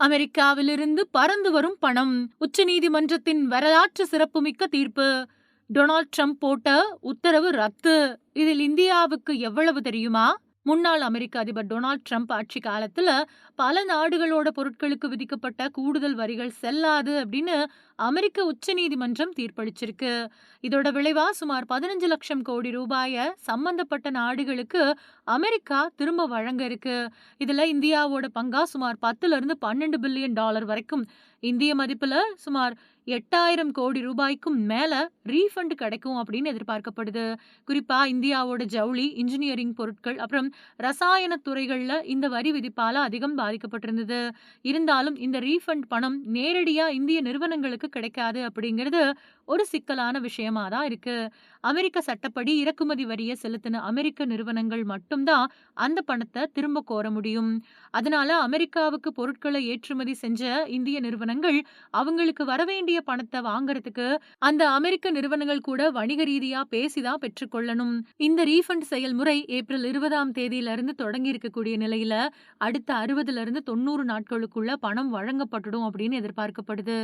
அமெரிக்காவிலிருந்து பறந்து வரும் பணம். உச்சநீதிமன்றத்தின் வரலாற்று சிறப்புமிக்க தீர்ப்பு. டொனால்ட் ட்ரம்ப் போட்ட உத்தரவு ரத்து. இதில் இந்தியாவுக்கு எவ்வளவு தெரியுமா? முன்னாள் அமெரிக்க அதிபர் டொனால்ட் ட்ரம்ப் ஆட்சி காலத்துல பல நாடுகளோட பொருட்களுக்கு விதிக்கப்பட்ட கூடுதல் வரிகள் செல்லாது அப்படின்னு அமெரிக்க உச்சநீதிமன்றம் தீர்ப்பளிச்சிருக்கு. இதோட விளைவா சுமார் 15 லட்சம் கோடி ரூபாய சம்பந்தப்பட்ட நாடுகளுக்கு அமெரிக்கா திரும்ப வழங்க இருக்கு. இதுல இந்தியாவோட பங்கா சுமார் 10ல இருந்து 12 பில்லியன் டாலர் வரைக்கும், இந்திய மதிப்புல சுமார் 8000 கோடி ரூபாய்க்கும் மேல ரீஃபண்ட் கிடைக்கும் அப்படின்னு எதிர்பார்க்கப்படுது. குறிப்பா இந்தியாவோட ஜவுளி, இன்ஜினியரிங் பொருட்கள், அப்புறம் ரசாயன துறைகள்ல இந்த வரி விதிப்பால அதிகம் பாதிக்கப்பட்டிருந்தது. இருந்தாலும் இந்த ரீஃபண்ட் பணம் நேரடியா இந்திய நிறுவனங்களுக்கு கிடைக்காது அப்படிங்கிறது ஒரு சிக்கலான விஷயமா தான் இருக்கு. அமெரிக்க சட்டப்படி இறக்குமதி வரிய செலுத்தின அமெரிக்க நிறுவனங்கள் மட்டும்தான் அந்த பணத்தை திரும்ப கோர முடியும். அதனால அமெரிக்காவுக்கு பொருட்களை ஏற்றுமதி செஞ்ச இந்திய நிறுவனங்கள் அவங்களுக்கு வரவேண்டிய பணத்தை வாங்குறதுக்கு அந்த அமெரிக்க நிறுவனங்கள் கூட வணிக ரீதியா பேசிதான் பெற்றுக்கொள்ளணும். இந்த ரீஃபண்ட் செயல்முறை ஏப்ரல் 20ஆம் தேதியில இருந்து தொடங்கி இருக்கக்கூடிய நிலையில அடுத்த 60ல இருந்து 90 நாட்களுக்குள்ள பணம் வழங்கப்பட்டுடும் அப்படின்னு எதிர்பார்க்கப்படுது.